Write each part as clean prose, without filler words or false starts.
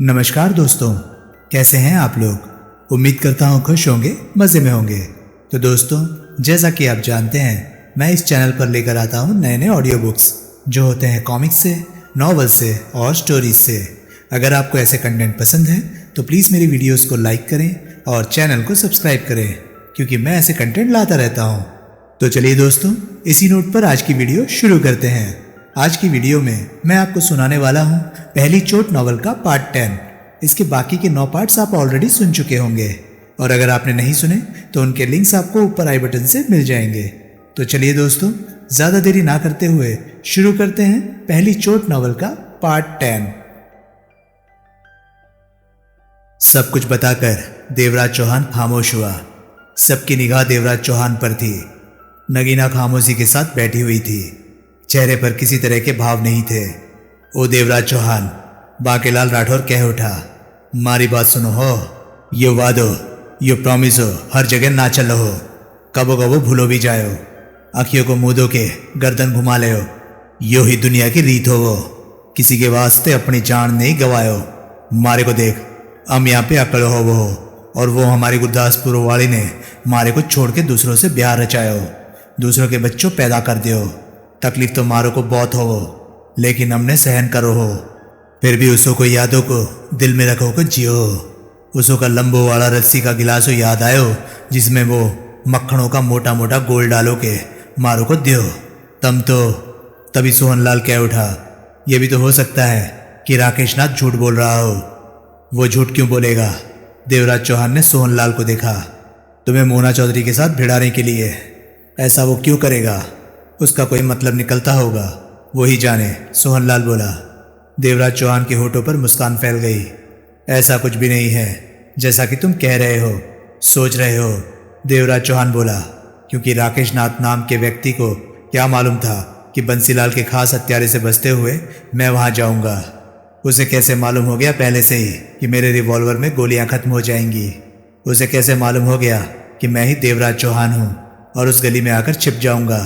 नमस्कार दोस्तों, कैसे हैं आप लोग। उम्मीद करता हूँ खुश होंगे, मज़े में होंगे। तो दोस्तों, जैसा कि आप जानते हैं, मैं इस चैनल पर लेकर आता हूँ नए नए ऑडियो बुक्स जो होते हैं कॉमिक्स से, नॉवल से और स्टोरीज से। अगर आपको ऐसे कंटेंट पसंद है तो प्लीज़ मेरी वीडियोस को लाइक करें और चैनल को सब्सक्राइब करें, क्योंकि मैं ऐसे कंटेंट लाता रहता हूँ। तो चलिए दोस्तों, इसी नोट पर आज की वीडियो शुरू करते हैं। आज की वीडियो में मैं आपको सुनाने वाला हूँ पहली चोट नॉवल का पार्ट 10। इसके बाकी के 9 पार्ट्स आप ऑलरेडी सुन चुके होंगे, और अगर आपने नहीं सुने तो उनके लिंक्स आपको ऊपर आई बटन से मिल जाएंगे। तो चलिए दोस्तों, ज़्यादा देरी ना करते हुए शुरू करते हैं पहली चोट नॉवल का पार्ट 10। सब कुछ बताकर देवराज चौहान खामोश हुआ। सबकी निगाह देवराज चौहान पर थी। नगीना खामोशी के साथ बैठी हुई थी। चेहरे पर किसी तरह के भाव नहीं थे। ओ देवराज चौहान, बांकेलाल राठौर कह उठा, मारी बात सुनो हो। यो वादो, यो प्रॉमिस हो, हर जगह ना चलो हो। कबो कबो भूलो भी जायो, आँखियों को मुँह धो के गर्दन घुमा ले हो। यो ही दुनिया की रीत हो वो, किसी के वास्ते अपनी जान नहीं गवायो। मारे को देख, हम यहाँ पे अकड़ हो वो, और वो हमारी गुरदासपुर वाली ने मारे को छोड़ के दूसरों से ब्याह रचायो, दूसरों के बच्चों पैदा कर दियो। तकलीफ तो मारो को बहुत हो वो, लेकिन हमने सहन करो हो। फिर भी उसो को यादों को दिल में रखो को जियो। उसो का लंबो वाला रस्सी का गिलासो याद आयो, जिसमें वो मक्खनों का मोटा मोटा गोल डालो के मारो को दियो। तभी सोहनलाल कह उठा, ये भी तो हो सकता है कि राकेश नाथ झूठ बोल रहा हो। वो झूठ क्यों बोलेगा? देवराज चौहान ने सोहनलाल को देखा। तुम्हें मोना चौधरी के साथ भिड़ाने के लिए। ऐसा वो क्यों करेगा? उसका कोई मतलब निकलता होगा, वो ही जाने, सोहनलाल बोला। देवराज चौहान के होठों पर मुस्कान फैल गई। ऐसा कुछ भी नहीं है जैसा कि तुम कह रहे हो, सोच रहे हो, देवराज चौहान बोला। क्योंकि राकेश नाथ नाम के व्यक्ति को क्या मालूम था कि बंसीलाल के खास हत्यारे से बचते हुए मैं वहां जाऊंगा। उसे कैसे मालूम हो गया पहले से ही कि मेरे रिवॉल्वर में गोलियां खत्म हो जाएंगी? उसे कैसे मालूम हो गया कि मैं ही देवराज चौहान हूं और उस गली में आकर छिप जाऊंगा?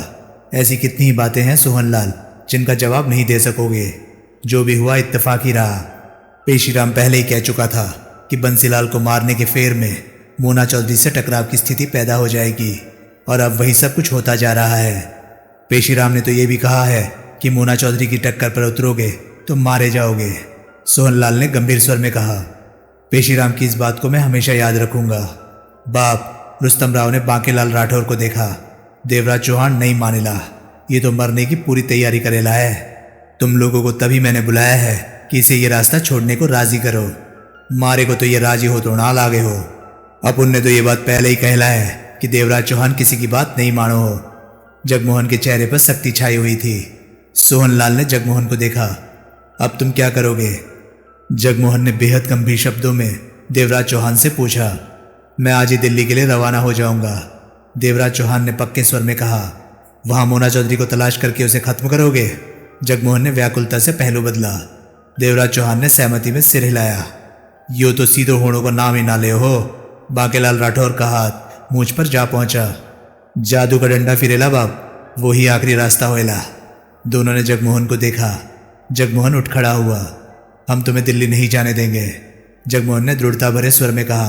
ऐसी कितनी ही बातें हैं सोहनलाल, जिनका जवाब नहीं दे सकोगे। जो भी हुआ इत्तेफाक ही रहा। पेशीराम पहले ही कह चुका था कि बंसीलाल को मारने के फेर में मोना चौधरी से टकराव की स्थिति पैदा हो जाएगी, और अब वही सब कुछ होता जा रहा है। पेशीराम ने तो ये भी कहा है कि मोना चौधरी की टक्कर पर उतरोगे तो मारे जाओगे, सोहनलाल ने गंभीर स्वर में कहा। पेशीराम की इस बात को मैं हमेशा याद रखूंगा। बाप, रुस्तम राव ने बांकेलाल राठौर को देखा। देवराज चौहान नहीं मानेला, ये तो मरने की पूरी तैयारी करेला है। तुम लोगों को तभी मैंने बुलाया है कि इसे ये रास्ता छोड़ने को राजी करो। मारे को तो ये राजी हो तो ना लागे हो। अपुन ने तो ये बात पहले ही कहला है कि देवराज चौहान किसी की बात नहीं मानो हो। जगमोहन के चेहरे पर सख्ती छाई हुई थी। सोहनलाल ने जगमोहन को देखा। अब तुम क्या करोगे? जगमोहन ने बेहद गंभीर शब्दों में देवराज चौहान से पूछा। मैं आज ही दिल्ली के लिए रवाना हो जाऊंगा, देवराज चौहान ने पक्के स्वर में कहा। वहां मोना चौधरी को तलाश करके उसे खत्म करोगे? जगमोहन ने व्याकुलता से पहलू बदला। देवराज चौहान ने सहमति में सिर हिलाया। यो तो सीधो होड़ों को नाम ही ना ले हो। बांकेलाल राठौर का हाथ मूंछ पर जा पहुंचा। जादू का डंडा फिरेला बाप, वो ही आखिरी रास्ता होएला। दोनों ने जगमोहन को देखा। जगमोहन उठ खड़ा हुआ। हम तुम्हें दिल्ली नहीं जाने देंगे, जगमोहन ने दृढ़ता भरे स्वर में कहा।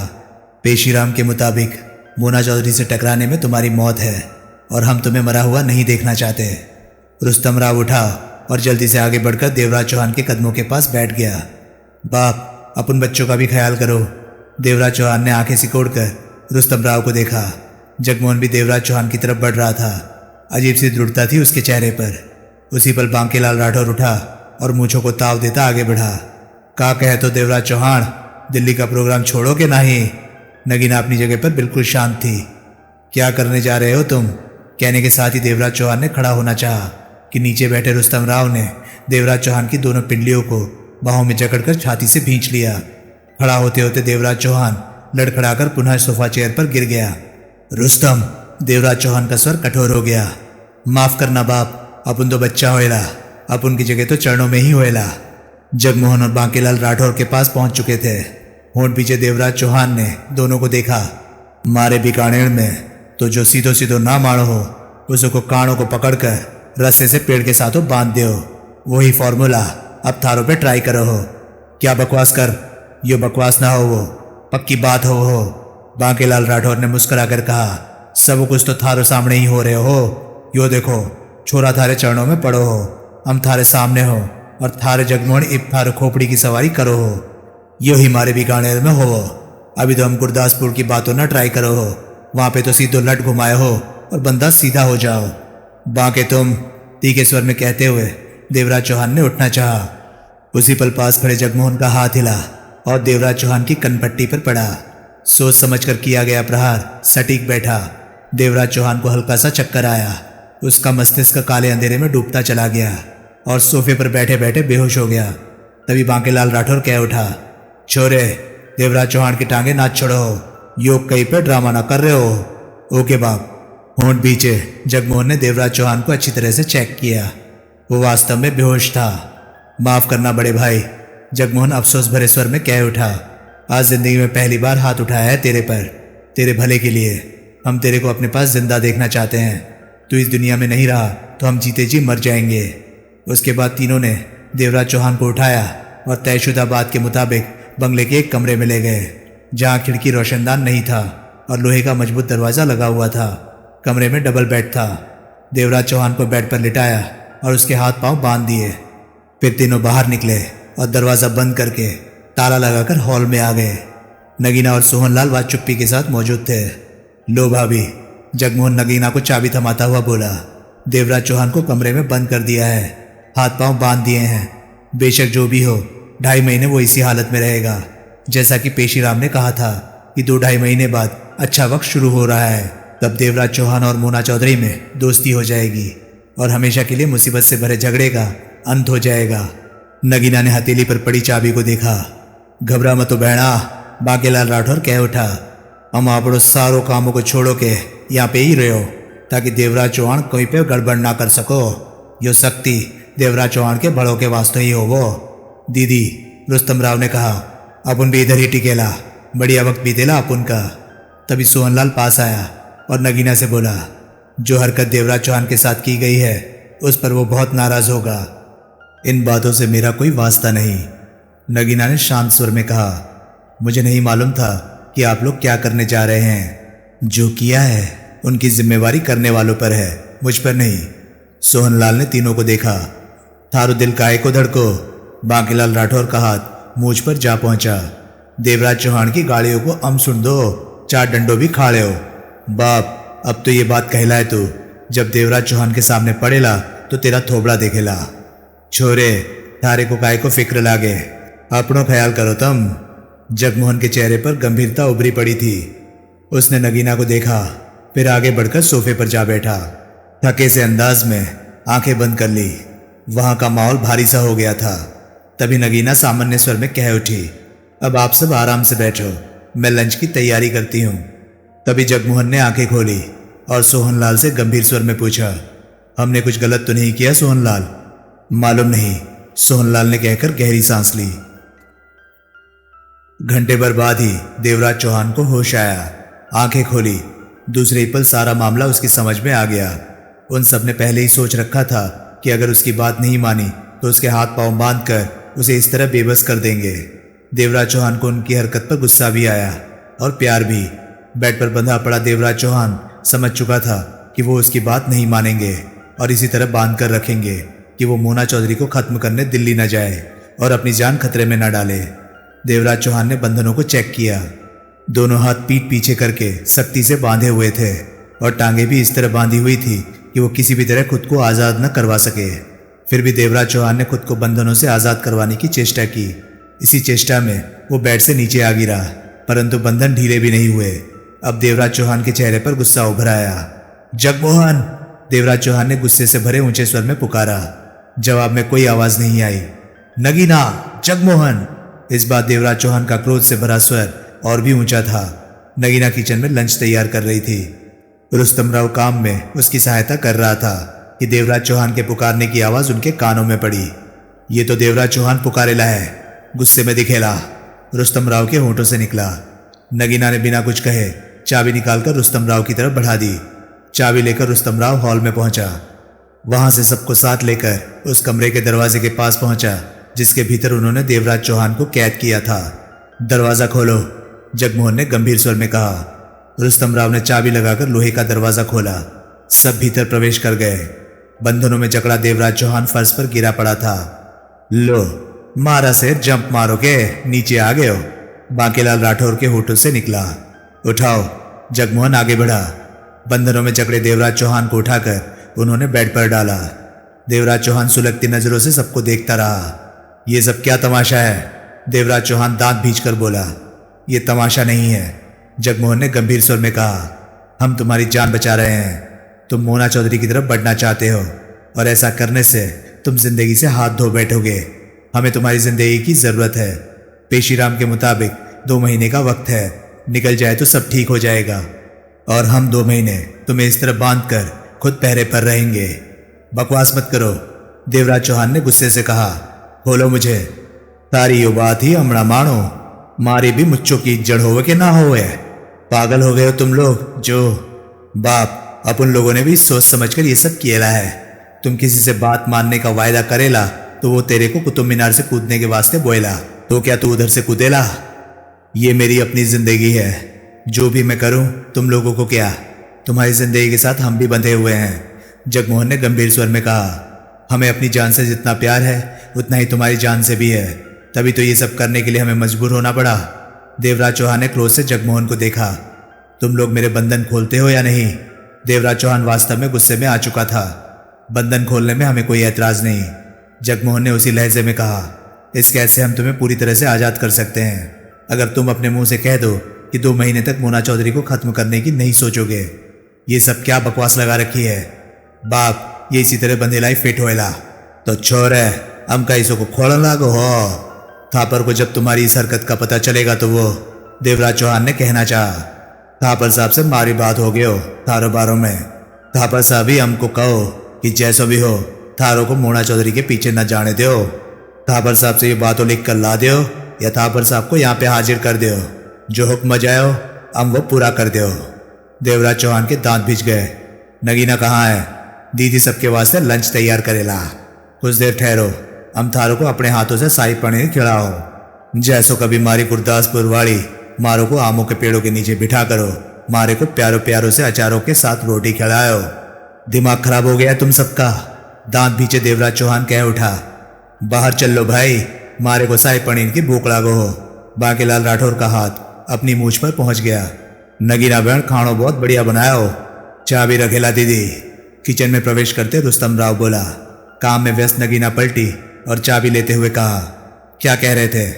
पेशीराम के मुताबिक मोना चौधरी से टकराने में तुम्हारी मौत है, और हम तुम्हें मरा हुआ नहीं देखना चाहते। रुस्तम राव उठा और जल्दी से आगे बढ़कर देवराज चौहान के कदमों के पास बैठ गया। बाप, अपन बच्चों का भी ख्याल करो, देवराज चौहान ने आंखें सिकोड़कर रुस्तम राव को देखा। जगमोहन भी देवराज चौहान की तरफ बढ़ रहा था। अजीब सी दृढ़ता थी उसके चेहरे पर। उसी पल बांकेलाल राठौर उठा और मूंछों को ताव देता आगे बढ़ा। का कहे तो देवराज चौहान, दिल्ली का प्रोग्राम छोड़ोगे नहीं? नगीना अपनी जगह पर बिल्कुल शांत थी। क्या करने जा रहे हो तुम? कहने के साथ ही देवराज चौहान ने खड़ा होना चाहा कि नीचे बैठे रुस्तम राव ने देवराज चौहान की दोनों पिंडलियों को बाहों में जकड़कर छाती से भींच लिया। खड़ा होते होते देवराज चौहान लड़खड़ाकर पुनः सोफा चेयर पर गिर गया। रुस्तम, देवराज चौहान का स्वर कठोर हो गया। माफ करना बाप, अपन तो बच्चा होएला, अपन की जगह तो चरणों में ही होएला। जगमोहन और बांकेलाल राठौर के पास पहुंच चुके थे। होंठ पीछे देवराज चौहान ने दोनों को देखा। मारे बीकानेर में तो जो सीधो सीधो ना मारो हो, उसको कानों को पकड़कर रस्से से पेड़ के साथों बांध दो। वही फॉर्मूला अब थारों पे ट्राई करो हो। क्या बकवास कर, यो बकवास ना हो, वो पक्की बात हो। बांकेलाल राठौर ने मुस्कुराकर कहा, सब कुछ तो थारो सामने ही हो रहे हो। यो देखो, छोरा थारे चरणों में पड़ो हो, हम थारे सामने हो और थारे जगमोहन इब थारे खोपड़ी की सवारी करो हो। यो ही मारे बीकानेर में हो। अभी तो हम गुरदासपुर की बातों ना ट्राई करो हो, वहां पे तो सीधो लट घुमाए हो और बंदा सीधा हो जाओ। बांके तुम, तीखे स्वर में कहते हुए देवराज चौहान ने उठना चाहा। उसी पल पास खड़े जगमोहन का हाथ हिला और देवराज चौहान की कनपट्टी पर पड़ा। सोच समझकर किया गया प्रहार सटीक बैठा। देवराज चौहान को हल्का सा चक्कर आया। उसका मस्तिष्क काले अंधेरे में डूबता चला गया और सोफे पर बैठे बैठे बेहोश हो गया। तभी बांकेलाल राठौर कह उठा, छोरे, देवराज चौहान की टांगे ना छोड़ो, योग कहीं पे ड्रामा ना कर रहे हो। ओके बाप। होंठ बीचे जगमोहन ने देवराज चौहान को अच्छी तरह से चेक किया। वो वास्तव में बेहोश था। माफ करना बड़े भाई, जगमोहन अफसोस भरे स्वर में कह उठा। आज जिंदगी में पहली बार हाथ उठाया है तेरे पर, तेरे भले के लिए। हम तेरे को अपने पास जिंदा देखना चाहते हैं। तू इस दुनिया में नहीं रहा तो हम जीते जी मर जाएंगे। उसके बाद तीनों ने देवराज चौहान को उठाया और तयशुदा बात के मुताबिक बंगले के एक कमरे में ले गए, जहाँ खिड़की रोशनदान नहीं था और लोहे का मजबूत दरवाजा लगा हुआ था। कमरे में डबल बेड था। देवराज चौहान को बेड पर लिटाया और उसके हाथ पांव बांध दिए। फिर तीनों बाहर निकले और दरवाजा बंद करके ताला लगाकर हॉल में आ गए। नगीना और सोहनलाल वहां चुप्पी के साथ मौजूद थे। लो भाभी, जगमोहन नगीना को चाबी थमाता हुआ बोला, देवराज चौहान को कमरे में बंद कर दिया है, हाथ पांव बांध दिए हैं। बेशक जो भी हो, 2.5 महीने वो इसी हालत में रहेगा। जैसा कि पेशीराम ने कहा था कि 2-2.5 महीने बाद अच्छा वक्त शुरू हो रहा है, तब देवराज चौहान और मोना चौधरी में दोस्ती हो जाएगी और हमेशा के लिए मुसीबत से भरे झगड़े का अंत हो जाएगा। नगीना ने हथेली पर पड़ी चाबी को देखा। घबरा मत बहना, बांकेलाल राठौर कह उठा, हम आपड़ो सारों कामों को छोड़ो के यहाँ पे ही रहो, ताकि देवराज चौहान कोई पे गड़बड़ ना कर सको। यो शक्ति देवराज चौहान के बड़ों के वास्ते ही हो वो। दीदी, रुस्तम राव ने कहा, अपन भी इधर ही टिकेला, बढ़िया वक्त बीतेला अपन का। तभी सोहनलाल पास आया और नगीना से बोला, जो हरकत देवराज चौहान के साथ की गई है उस पर वो बहुत नाराज होगा। इन बातों से मेरा कोई वास्ता नहीं, नगीना ने शांत स्वर में कहा। मुझे नहीं मालूम था कि आप लोग क्या करने जा रहे हैं। जो किया है उनकी जिम्मेवारी करने वालों पर है, मुझ पर नहीं। सोहनलाल ने तीनों को देखा। थारो दिल काहे को धड़को। बांकेलाल राठौर का हाथ मूंछ पर जा पहुंचा। देवराज चौहान की गाड़ियों को अम सुन दो, 4 डंडों भी खाड़े हो। बाप, अब तो ये बात कहलाए तू, जब देवराज चौहान के सामने पड़ेला तो तेरा थोबड़ा देखेला। छोरे, थारे को काहे को फिक्र लागे, अपनों ख्याल करो तुम। जगमोहन के चेहरे पर गंभीरता उभरी पड़ी थी। उसने नगीना को देखा, फिर आगे बढ़कर सोफे पर जा बैठा। थके से अंदाज में आंखें बंद कर ली। वहां का माहौल भारी सा हो गया था। तभी नगीना सामान्य स्वर में कह उठी, अब आप सब आराम से बैठो, मैं लंच की तैयारी करती हूँ। तभी जगमोहन ने आंखें खोली और सोहनलाल से गंभीर स्वर में पूछा, हमने कुछ गलत तो नहीं किया सोहनलाल? मालूम नहीं, सोहनलाल ने कहकर गहरी सांस ली। घंटे भर बाद ही देवराज चौहान को होश आया। आंखें खोली, दूसरे ही पल सारा मामला उसकी समझ में आ गया। उन सब ने पहले ही सोच रखा था कि अगर उसकी बात नहीं मानी तो उसके हाथ पांव बांधकर उसे इस तरह बेबस कर देंगे। देवराज चौहान को उनकी हरकत पर गुस्सा भी आया और प्यार भी। बेड पर बंधा पड़ा देवराज चौहान समझ चुका था कि वो उसकी बात नहीं मानेंगे और इसी तरह बांध कर रखेंगे कि वो मोना चौधरी को खत्म करने दिल्ली न जाए और अपनी जान खतरे में न डाले। देवराज चौहान ने बंधनों को चेक किया। दोनों हाथ पीठ पीछे करके सख्ती से बांधे हुए थे और टांगे भी इस तरह बांधी हुई थी कि वो किसी भी तरह खुद को आज़ाद न करवा सके। फिर भी देवराज चौहान ने खुद को बंधनों से आज़ाद करवाने की चेष्टा की। इसी चेष्टा में वो बेड से नीचे आ गिरा, परंतु बंधन ढीले भी नहीं हुए। अब देवराज चौहान के चेहरे पर गुस्सा उभर आया। जगमोहन, देवराज चौहान ने गुस्से से भरे ऊंचे स्वर में पुकारा। जवाब में कोई आवाज नहीं आई। नगीना, जगमोहन। इस बार देवराज चौहान का क्रोध से भरा स्वर और भी ऊंचा था। नगीना किचन में लंच तैयार कर रही थी। रुस्तम राव काम में उसकी सहायता कर रहा था कि देवराज चौहान के पुकारने की आवाज उनके कानों में पड़ी। ये तो देवराज चौहान पुकारेला है, गुस्से में दिखेला, रुस्तम राव के होंठों से निकला। नगीना ने बिना कुछ कहे चाबी निकालकर रुस्तम राव की तरफ बढ़ा दी। चाबी लेकर रुस्तम राव हॉल में पहुंचा। वहां से सबको साथ लेकर उस कमरे के दरवाजे के पास पहुंचा जिसके भीतर उन्होंने देवराज चौहान को कैद किया था। दरवाजा खोलो, जगमोहन ने गंभीर स्वर में कहा। रुस्तम राव ने चाबी लगाकर लोहे का दरवाजा खोला। सब भीतर प्रवेश कर गए। बंधनों में जकड़ा देवराज चौहान फर्श पर गिरा पड़ा था। लो, मारा से जंप मारोगे, नीचे आ गए हो, बांकेलाल राठौर के होठों से निकला। उठाओ, जगमोहन आगे बढ़ा। बंधनों में जकड़े देवराज चौहान को उठाकर उन्होंने बेड पर डाला। देवराज चौहान सुलगती नजरों से सबको देखता रहा। ये सब क्या तमाशा है? देवराज चौहान दांत भींचकर बोला। ये तमाशा नहीं है, जगमोहन ने गंभीर स्वर में कहा। हम तुम्हारी जान बचा रहे हैं। तुम मोना चौधरी की तरफ बढ़ना चाहते हो और ऐसा करने से तुम जिंदगी से हाथ धो बैठोगे। हमें तुम्हारी जिंदगी की जरूरत है। पेशीराम के मुताबिक 2 महीने का वक्त है, निकल जाए तो सब ठीक हो जाएगा और हम 2 महीने तुम्हें इस तरह बांध कर खुद पहरे पर रहेंगे। बकवास मत करो, देवराज चौहान ने गुस्से से कहा। बोलो मुझे, तारी यो बात ही अमड़ा मानो, मारी भी मुच्चों की जड़ होवे के ना होवे। पागल हो गए हो तुम लोग। जो बाप, अपन लोगों ने भी सोच समझकर ये सब किया है। तुम किसी से बात मानने का वायदा करेला तो वो तेरे को कुतुब मीनार से कूदने के वास्ते बोएला, तो क्या तू उधर से कूदेला? ये मेरी अपनी जिंदगी है, जो भी मैं करूं तुम लोगों को क्या, तुम्हारी जिंदगी के साथ हम भी बंधे हुए हैं, जगमोहन ने गंभीर स्वर में कहा। हमें अपनी जान से जितना प्यार है उतना ही तुम्हारी जान से भी है, तभी तो ये सब करने के लिए हमें मजबूर होना पड़ा। देवराज चौहान ने क्रोध से जगमोहन को देखा। तुम लोग मेरे बंधन खोलते हो या नहीं? देवराज चौहान वास्तव में गुस्से में आ चुका था। बंधन खोलने में हमें कोई ऐतराज नहीं, जगमोहन ने उसी लहजे में कहा। इस कैद से हम तुम्हें पूरी तरह से आज़ाद कर सकते हैं, अगर तुम अपने मुंह से कह दो कि 2 महीने तक मोना चौधरी को खत्म करने की नहीं सोचोगे। ये सब क्या बकवास लगा रखी है? बाप, ये इसी तरह बंदेलाई फिट होएला तो छोर है, हम कैसों को खोलन लागो हो। थापर को जब तुम्हारी इस हरकत का पता चलेगा तो वो, देवराज चौहान ने कहना चाहा। थापर साहब से मारी बात हो गयो थारो बारों में। थापर साहब ही हमको कहो कि जैसो भी हो थारो को मोना चौधरी के पीछे न जाने दो। थापर साहब से ये बातों लिख कर ला दो या थापर साहब को यहाँ पे हाजिर कर दो। जो हुक्म जाओ हम वो पूरा कर दो। देवराज चौहान के दांत भिज गए। नगीना कहाँ है? दीदी सबके वास्ते लंच तैयार करेला। कुछ देर ठहरो, हम थारो को अपने हाथों से शाही पनीर खिलाओ। जैसो कभी मारी गुरदासपुर वाली मारो को आमों के पेड़ों के नीचे बिठा करो, मारे को प्यारों प्यारों से अचारों के साथ रोटी खिलाओ। दिमाग खराब हो गया तुम सबका, दांत भींचे देवराज चौहान कह उठा। बाहर चल लो भाई, मारे को शाही पनीर की भूख लागो हो। बांकेलाल राठौर का हाथ अपनी मूछ पर पहुंच गया। नगीना बहन, खानो बहुत बढ़िया बनाया हो, चाबी रखेला दीदी। किचन में प्रवेश करते रुस्तम राव बोला। काम में व्यस्त नगीना पलटी और चाबी लेते हुए कहा। क्या कह रहे थे?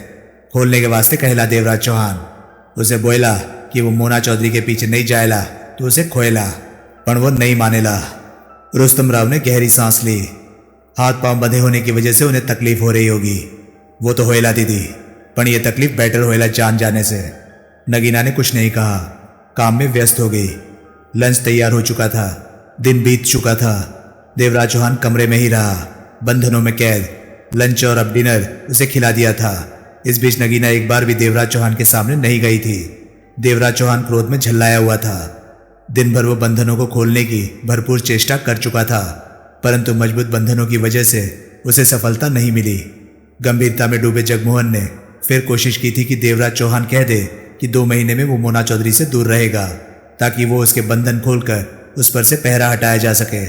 खोलने के वास्ते कहला देवराज चौहान। उसे बोला कि वो मोना चौधरी के पीछे नहीं जाएला तो उसे खोएला, पर वो नहीं मानेला। रुस्तम राव ने गहरी सांस ली। हाथ पांव बंधे होने की वजह से उन्हें तकलीफ हो रही होगी। वो तो होएला दीदी, पर यह तकलीफ बेटर होएला जान जाने से। नगीना ने कुछ नहीं कहा, काम में व्यस्त हो गई। लंच तैयार हो चुका था, दिन बीत चुका था। देवराज चौहान कमरे में ही रहा, बंधनों में कैद। लंच और अब डिनर उसे खिला दिया था। इस बीच नगीना एक बार भी देवराज चौहान के सामने नहीं गई थी। देवराज चौहान क्रोध में झल्लाया हुआ था। दिन भर वो बंधनों को खोलने की भरपूर चेष्टा कर चुका था, परंतु मजबूत बंधनों की वजह से उसे सफलता नहीं मिली। गंभीरता में डूबे जगमोहन ने फिर कोशिश की थी कि देवराज चौहान कह दे कि 2 महीने में वो मोना चौधरी से दूर रहेगा, ताकि वो उसके बंधन खोलकर उस पर से पहरा हटाया जा सके।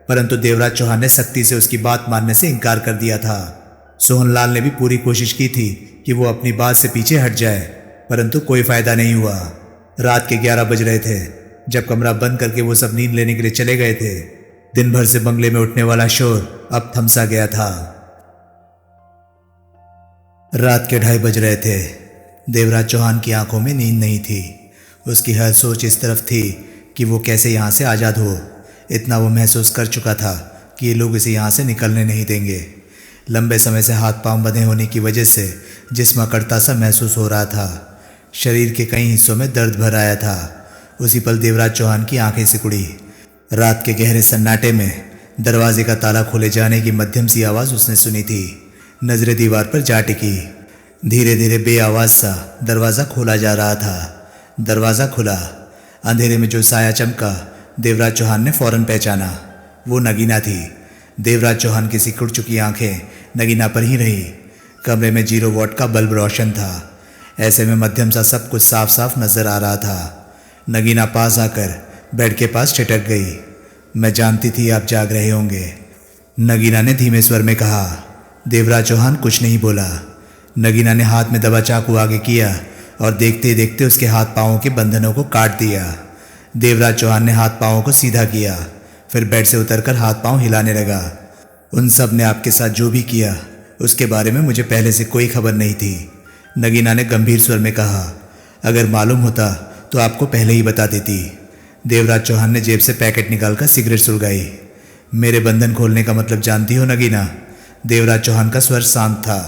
परंतु देवराज चौहान ने सख्ती से उसकी बात मानने से इनकार कर दिया था। सोहनलाल ने भी पूरी कोशिश की थी कि वो अपनी बात से पीछे हट जाए, परंतु कोई फायदा नहीं हुआ। रात के 11 बज रहे थे जब कमरा बंद करके वो सब नींद लेने के लिए चले गए थे। दिन भर से बंगले में उठने वाला शोर अब थमसा गया था। रात के 2:30 बज रहे थे। देवराज चौहान की आंखों में नींद नहीं थी। उसकी हर सोच इस तरफ थी कि वो कैसे यहाँ से आज़ाद हो। इतना वो महसूस कर चुका था कि ये लोग इसे यहाँ से निकलने नहीं देंगे। लंबे समय से हाथ पांव बंधे होने की वजह से जिस्म अकड़ता सा महसूस हो रहा था। शरीर के कई हिस्सों में दर्द भर आया था। उसी पल देवराज चौहान की आंखें सिकुड़ी। रात के गहरे सन्नाटे में दरवाजे का ताला खोले जाने की मध्यम सी आवाज़ उसने सुनी थी। नजरें दीवार पर जा टिकी। धीरे धीरे बेआवाज सा दरवाज़ा खोला जा रहा था। दरवाज़ा खुला। अंधेरे में जो साया चमका देवराज चौहान ने फौरन पहचाना। वो नगीना थी। देवराज चौहान की सिकुड़ चुकी आंखें नगीना पर ही रही। कमरे में 0 वॉट का बल्ब रोशन था। ऐसे में मध्यम सा सब कुछ साफ साफ नजर आ रहा था। नगीना पास आकर बेड के पास छिटक गई। मैं जानती थी आप जाग रहे होंगे, नगीना ने धीमे स्वर में कहा। देवराज चौहान कुछ नहीं बोला। नगीना ने हाथ में दबा चाकू आगे किया और देखते ही देखते उसके हाथ पांवों के बंधनों को काट दिया। देवराज चौहान ने हाथ पांवों को सीधा किया, फिर बेड से उतरकर हाथ पांव हिलाने लगा। उन सब ने आपके साथ जो भी किया उसके बारे में मुझे पहले से कोई खबर नहीं थी, नगीना ने गंभीर स्वर में कहा। अगर मालूम होता तो आपको पहले ही बता देती। देवराज चौहान ने जेब से पैकेट निकालकर सिगरेट सुलगाई। मेरे बंधन खोलने का मतलब जानती हो नगीना? देवराज चौहान का स्वर शांत था।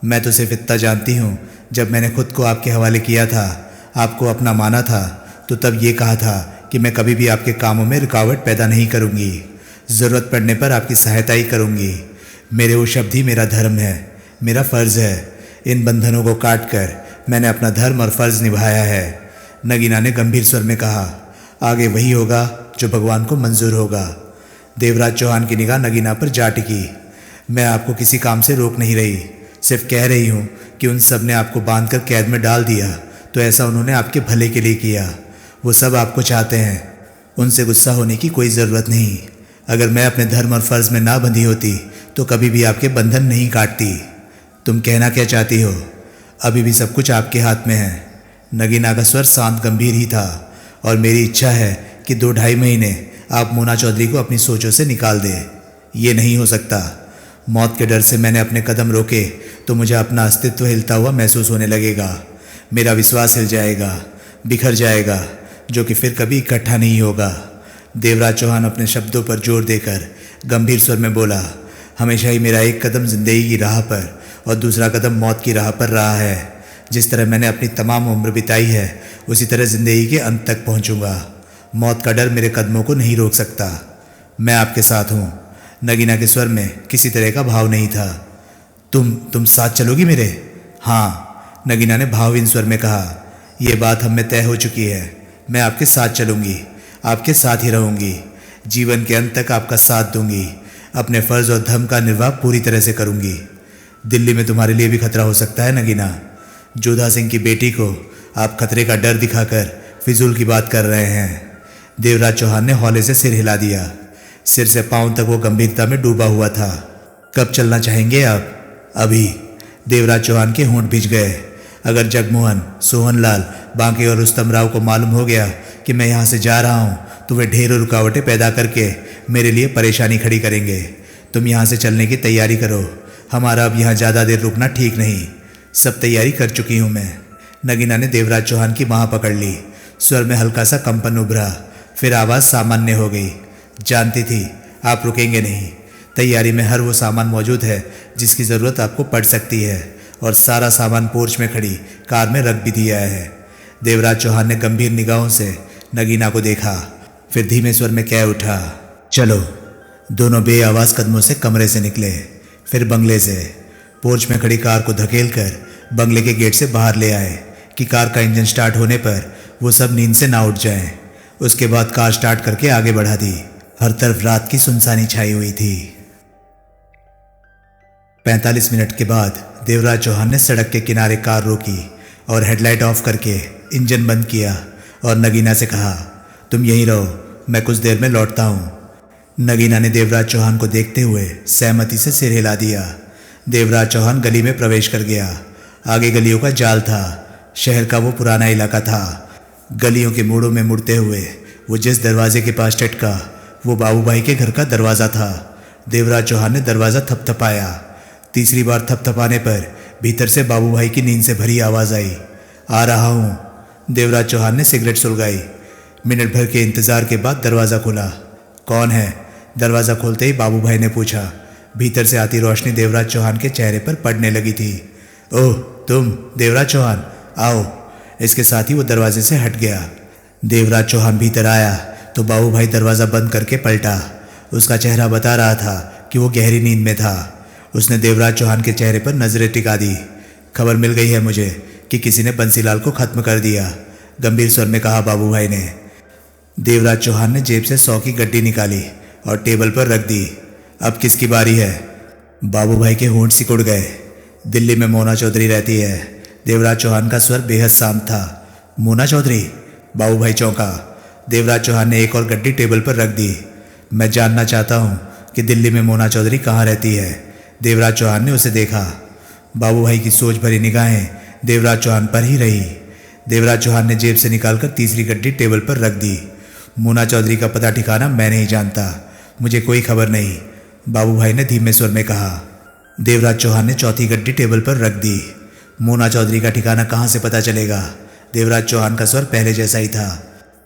मैं तो सिर्फ इतना जानती हूँ, जब मैंने खुद को आपके हवाले किया था, आपको अपना माना था, तो तब ये कहा था कि मैं कभी भी आपके कामों में रुकावट पैदा नहीं करूँगी, ज़रूरत पड़ने पर आपकी सहायता ही करूँगी। मेरे वो शब्द ही मेरा धर्म है, मेरा फ़र्ज़ है। इन बंधनों को काट कर मैंने अपना धर्म और फ़र्ज़ निभाया है, नगीना ने गंभीर स्वर में कहा। आगे वही होगा जो भगवान को मंजूर होगा। देवराज चौहान की निगाह नगीना पर जा टिकी। मैं आपको किसी काम से रोक नहीं रही, सिर्फ कह रही हूँ कि उन सब ने आपको बांधकर कैद में डाल दिया तो ऐसा उन्होंने आपके भले के लिए किया। वो सब आपको चाहते हैं, उनसे गुस्सा होने की कोई ज़रूरत नहीं। अगर मैं अपने धर्म और फ़र्ज़ में ना बंधी होती तो कभी भी आपके बंधन नहीं काटती। तुम कहना क्या चाहती हो? अभी भी सब कुछ आपके हाथ में है। नगीना का स्वर शांत गंभीर ही था। और मेरी इच्छा है कि 2-2.5 महीने आप मोना चौधरी को अपनी सोचों से निकाल दे। ये नहीं हो सकता। मौत के डर से मैंने अपने कदम रोके तो मुझे अपना अस्तित्व हिलता हुआ महसूस होने लगेगा। मेरा विश्वास हिल जाएगा, बिखर जाएगा, जो कि फिर कभी इकट्ठा नहीं होगा। देवराज चौहान अपने शब्दों पर जोर देकर गंभीर स्वर में बोला। हमेशा ही मेरा एक कदम जिंदगी की राह पर और दूसरा कदम मौत की राह पर रहा है। जिस तरह मैंने अपनी तमाम उम्र बिताई है, उसी तरह जिंदगी के अंत तक पहुंचूंगा। मौत का डर मेरे कदमों को नहीं रोक सकता। मैं आपके साथ हूँ। नगीना के स्वर में किसी तरह का भाव नहीं था। तुम साथ चलोगी मेरे? हाँ, नगीना ने भावहीन स्वर में कहा। यह बात हम में तय हो चुकी है। मैं आपके साथ चलूंगी, आपके साथ ही रहूंगी, जीवन के अंत तक आपका साथ दूंगी, अपने फ़र्ज़ और धर्म का निर्वाह पूरी तरह से करूंगी। दिल्ली में तुम्हारे लिए भी खतरा हो सकता है नगीना। जोधा सिंह की बेटी को आप खतरे का डर दिखाकर फिजूल की बात कर रहे हैं। देवराज चौहान ने हौले से सिर हिला दिया। सिर से पांव तक वो गंभीरता में डूबा हुआ था। कब चलना चाहेंगे आप? अभी। देवराज चौहान के होंठ भींच गए। अगर जगमोहन, सोहनलाल, बांके और रुस्तम राव को मालूम हो गया कि मैं यहाँ से जा रहा हूँ तो वे ढेरों रुकावटें पैदा करके मेरे लिए परेशानी खड़ी करेंगे। तुम यहाँ से चलने की तैयारी करो। हमारा अब यहाँ ज़्यादा देर रुकना ठीक नहीं। सब तैयारी कर चुकी हूँ मैं। नगीना ने देवराज चौहान की बाँह पकड़ ली। स्वर में हल्का सा कंपन उभरा, फिर आवाज़ सामान्य हो गई। जानती थी आप रुकेंगे नहीं। तैयारी में हर वो सामान मौजूद है जिसकी ज़रूरत आपको पड़ सकती है, और सारा सामान पोर्च में खड़ी कार में रख भी दिया है। देवराज चौहान ने गंभीर निगाहों से नगीना को देखा, फिर धीमे स्वर में कह उठा, चलो। दोनों बेआवाज़ कदमों से कमरे से निकले, फिर बंगले से। पोर्च में खड़ी कार को धकेल कर बंगले के गेट से बाहर ले आए कि कार का इंजन स्टार्ट होने पर वो सब नींद से ना उठ जाएं। उसके बाद कार स्टार्ट करके आगे बढ़ा दी। हर तरफ रात की सुनसानी छाई हुई थी। 45 मिनट के बाद देवराज चौहान ने सड़क के किनारे कार रोकी और हेडलाइट ऑफ करके इंजन बंद किया और नगीना से कहा, तुम यहीं रहो, मैं कुछ देर में लौटता हूँ। नगीना ने देवराज चौहान को देखते हुए सहमति से सिर हिला दिया। देवराज चौहान गली में प्रवेश कर गया। आगे गलियों का जाल था। शहर का वो पुराना इलाका था। गलियों के मोड़ों में मुड़ते हुए वो जिस दरवाजे के पास टटका, वो बाबू भाई के घर का दरवाज़ा था। देवराज चौहान ने दरवाज़ा थपथपाया। तीसरी बार थपथपाने पर भीतर से बाबू भाई की नींद से भरी आवाज़ आई, आ रहा हूँ। देवराज चौहान ने सिगरेट सुलगाई। मिनट भर के इंतज़ार के बाद दरवाज़ा खुला। कौन है? दरवाज़ा खोलते ही बाबू भाई ने पूछा। भीतर से आती रोशनी देवराज चौहान के चेहरे पर पड़ने लगी थी। ओह, तुम देवराज चौहान, आओ। इसके साथ ही वो दरवाजे से हट गया। देवराज चौहान भीतर आया तो बाबू भाई दरवाज़ा बंद करके पलटा। उसका चेहरा बता रहा था कि वो गहरी नींद में था। उसने देवराज चौहान के चेहरे पर नजरें टिका दी। खबर मिल गई है मुझे कि किसी ने बंसीलाल को खत्म कर दिया, गंभीर स्वर में कहा बाबू भाई ने। देवराज चौहान ने जेब से 100 की गड्डी निकाली और टेबल पर रख दी। अब किसकी बारी है? बाबू भाई के होंठ सिकुड़ गए। दिल्ली में मोना चौधरी रहती है। देवराज चौहान का स्वर बेहद शांत था। मोना चौधरी? बाबू भाई चौंका। देवराज चौहान ने एक और गड्डी टेबल पर रख दी। मैं जानना चाहता हूँ कि दिल्ली में मोना चौधरी कहाँ रहती है। देवराज चौहान ने उसे देखा। बाबू भाई की सोच भरी निगाहें देवराज चौहान पर ही रही। देवराज चौहान ने जेब से निकालकर तीसरी गड्डी टेबल पर रख दी। मोना चौधरी का पता ठिकाना मैं नहीं जानता, मुझे कोई खबर नहीं, बाबू भाई ने धीमे स्वर में कहा। देवराज चौहान ने चौथी गड्डी टेबल पर रख दी। मोना चौधरी का ठिकाना कहाँ से पता चलेगा? देवराज चौहान का स्वर पहले जैसा ही था।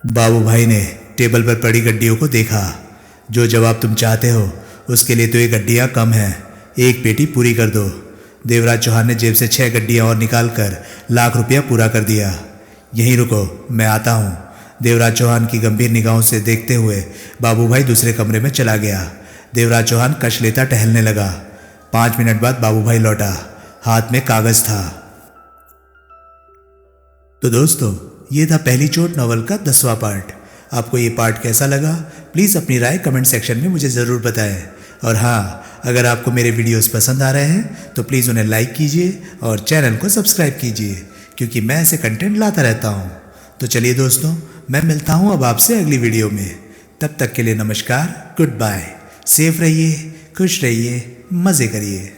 बाबू भाई ने टेबल पर पड़ी गड्डियों को देखा। जो जवाब तुम चाहते हो उसके लिए तो ये गड्डियाँ कम हैं, एक पेटी पूरी कर दो। देवराज चौहान ने जेब से 6 गड्डियाँ और निकालकर ₹1,00,000 पूरा कर दिया। यहीं रुको, मैं आता हूँ। देवराज चौहान की गंभीर निगाहों से देखते हुए बाबू भाई दूसरे कमरे में चला गया। देवराज चौहान कश लेता टहलने लगा। 5 मिनट बाद बाबू भाई लौटा, हाथ में कागज था। तो दोस्तों, ये था पहली चोट नॉवल का 10वां पार्ट। आपको ये पार्ट कैसा लगा प्लीज़ अपनी राय कमेंट सेक्शन में मुझे ज़रूर बताएं। और हाँ, अगर आपको मेरे वीडियोस पसंद आ रहे हैं तो प्लीज़ उन्हें लाइक कीजिए और चैनल को सब्सक्राइब कीजिए, क्योंकि मैं ऐसे कंटेंट लाता रहता हूँ। तो चलिए दोस्तों, मैं मिलता हूँ अब आपसे अगली वीडियो में। तब तक के लिए नमस्कार, गुड बाय। सेफ रहिए, खुश रहिए, मज़े करिए।